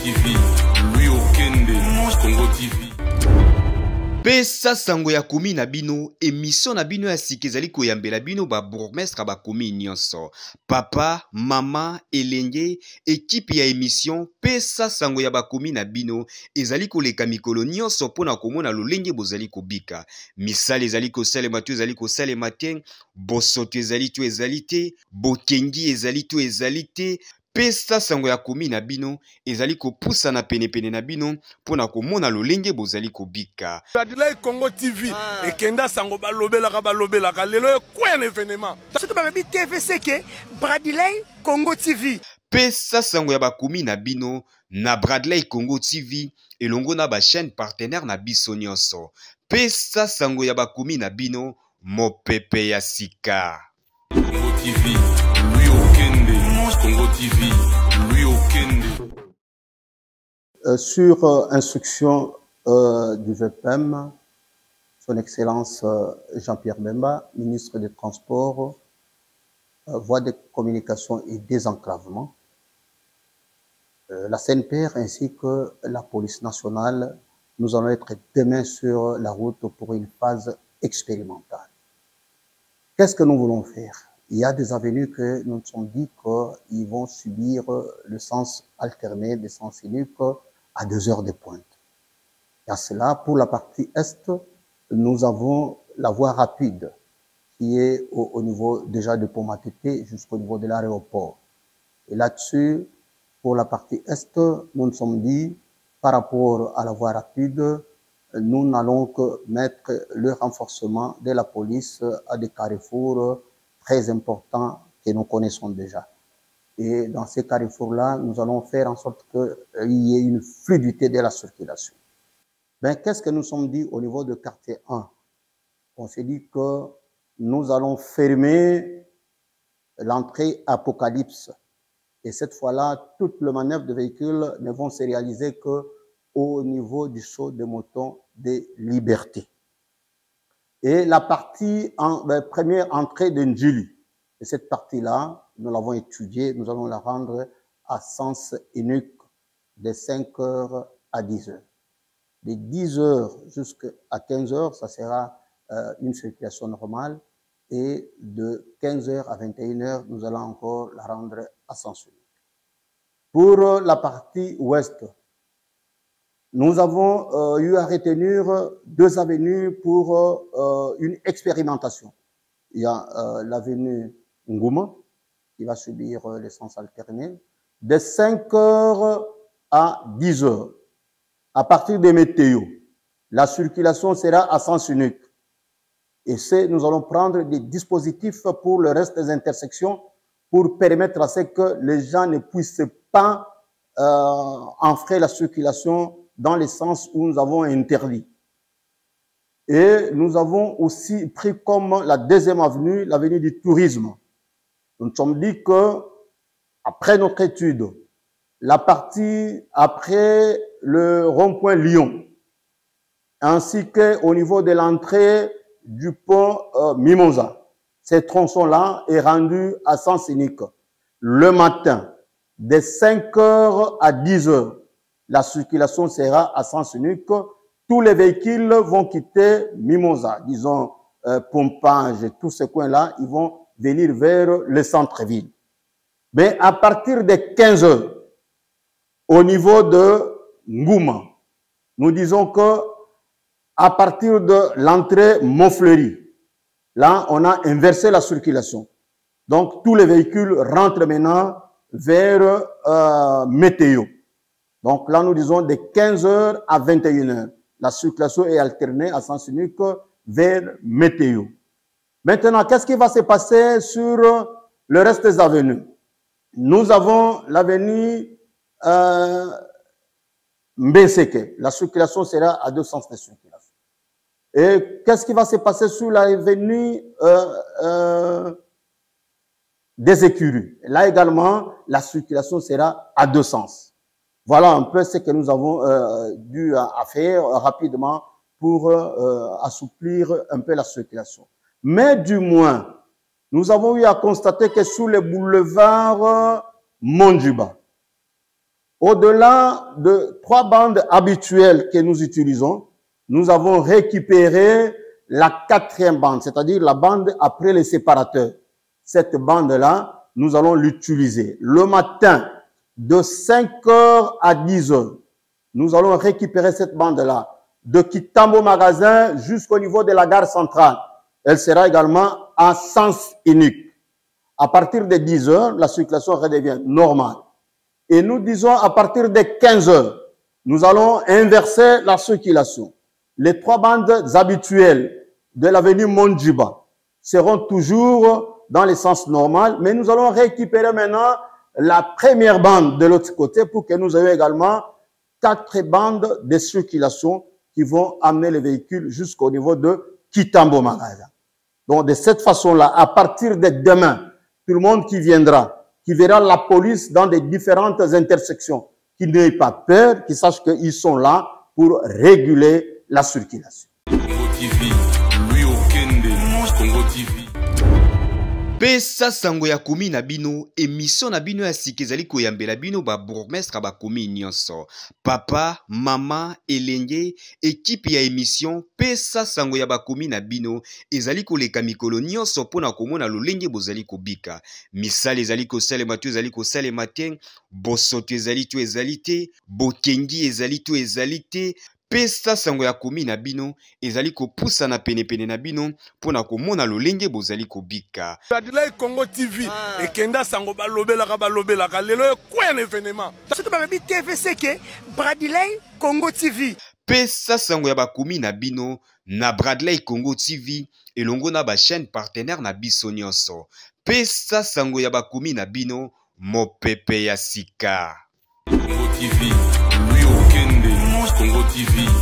TV, Louis Okende, Congo TV. Pesa sango ya komi na bino, émission na bino ya sikezali koyambela bino ba bourgmestre ba komi nyonso. Papa, mama, elenge, équipe ya émission Pesa sango ya ba komi na bino, ezali koleka mikolo nyonso pona komona lolenge bozali kobika. Misale ezali kosalema tu ezali kosalema te, bosoto ezali tu ezali te, bokengi ezali tu ezali te. Pesa sango ya komi na bino ezali kopusa na pene na bino pona komona lolenge bozali kobika. Bradley Congo TV ekenda sango balobelaka lelo quoi un événement. Surtout babi TVC ke Bradley Congo TV. Pesa sango ya bakomi na bino na Bradley Congo TV elongo na ba chaîne partenaire na biso nyonso. Pesa sango ya bakomi na bino mopepe ya sika. Congo TV, Louis Okende. Congo TV, Louis Okende. Sur instruction du VPM, Son Excellence Jean-Pierre Bemba, ministre des Transports, Voies de communication et désenclavement, la CNPR ainsi que la police nationale, nous allons être demain sur la route pour une phase expérimentale. Qu'est-ce que nous voulons faire? Il y a des avenues que nous nous sommes dit qu'ils vont subir le sens alterné des sens uniques à 2 heures de pointe. Et à cela, pour la partie est, nous avons la voie rapide qui est au niveau déjà de Pont-Matete jusqu'au niveau de l'aéroport. Et là-dessus, pour la partie est, nous nous sommes dit, par rapport à la voie rapide, nous n'allons que mettre le renforcement de la police à des carrefours très importants que nous connaissons déjà. Et dans ces carrefours-là, nous allons faire en sorte qu'il y ait une fluidité de la circulation. Ben, qu'est-ce que nous sommes dit au niveau de quartier 1? On s'est dit que nous allons fermer l'entrée Apocalypse. Et cette fois-là, toutes les manœuvres de véhicules ne vont se réaliser qu'au niveau du saut de moton des libertés. Et la partie, première entrée de Ndjili. Et cette partie-là, nous l'avons étudiée, nous allons la rendre à sens unique de 5 heures à 10 heures. De 10 heures jusqu'à 15 heures, ça sera une circulation normale. Et de 15 heures à 21 heures, nous allons encore la rendre à sens unique. Pour la partie ouest, nous avons eu à retenir 2 avenues pour une expérimentation. Il y a l'avenue Ngouma, qui va subir l'essence alternée, de 5 heures à 10 heures. À partir des météos, la circulation sera à sens unique. Et nous allons prendre des dispositifs pour le reste des intersections pour permettre à ce que les gens ne puissent pas enfreindre la circulation dans les sens où nous avons interdit. Et nous avons aussi pris comme la deuxième avenue, l'avenue du tourisme. Nous nous sommes dit que, après notre étude, la partie après le rond-point Lyon, ainsi qu'au niveau de l'entrée du pont Mimosa, ces tronçons-là est rendu à sens unique. Le matin, de 5 heures à 10 heures, la circulation sera à sens unique. Tous les véhicules vont quitter Mimosa, disons Pompage et tous ces coins-là, ils vont venir vers le centre-ville. Mais à partir de 15 heures, au niveau de Ngouma, nous disons que à partir de l'entrée Montfleury, là, on a inversé la circulation. Donc, tous les véhicules rentrent maintenant vers Météo. Donc là, nous disons de 15 heures à 21 heures. La circulation est alternée à sens unique vers Météo. Maintenant, qu'est-ce qui va se passer sur le reste des avenues? Nous avons l'avenue Mbeseke. La circulation sera à 2 sens de circulation. Et qu'est-ce qui va se passer sur l'avenue des Écuries? Là également, la circulation sera à 2 sens. Voilà un peu ce que nous avons dû faire rapidement pour assouplir un peu la circulation. Mais du moins, nous avons eu à constater que sur le boulevard Mondjiba, Au-delà de 3 bandes habituelles que nous utilisons, nous avons récupéré la 4e bande, c'est-à-dire la bande après les séparateurs. Cette bande-là, nous allons l'utiliser. Le matin, de 5h à 10h, nous allons récupérer cette bande-là. De Kitambo Magasin jusqu'au niveau de la gare centrale. Elle sera également en sens unique. À partir de 10h, la circulation redevient normale. Et nous disons à partir de 15h, nous allons inverser la circulation. Les 3 bandes habituelles de l'avenue Mondjiba seront toujours dans le sens normal, mais nous allons récupérer maintenant la première bande de l'autre côté pour que nous ayons également 4 bandes de circulation qui vont amener les véhicules jusqu'au niveau de Kitambo Magasin. Donc, de cette façon-là, à partir de demain, tout le monde qui viendra, qui verra la police dans des différentes intersections, qui n'ait pas peur, qui sache qu'ils sont là pour réguler la circulation. Congo TV, Louis Okende, Congo TV. Pesa sango ya komi na bino, émission na bino ya sika ezali koyambela bino ba bourgmestre ba komi nyonso. Papa, mama, elenge, équipe ya émission Pesa sango ya ba komi na bino ezali koleka mikolo nyonso pona komona lolenge bozali kobika. Misala ezali kosalema tu ezali kosalema te, bosoto ezali tu ezali te, bokengi ezali tu ezali te. Pesa sango ya komi na bino ezali kopusa na pene na bino pona komona lolenge bozali kobika. Bradley Congo TV ekenda sango balobelaka lelo kwene événement. Surtout babi TVC ke Bradley Congo TV. Pesa sango ya bakomi na bino na Bradley Congo TV elongo na ba chaîne partenaire na biso nyonso. Pesa sango ya bakomi na bino mopepe ya sika. Congo TV, Louis Okende, Congo TV.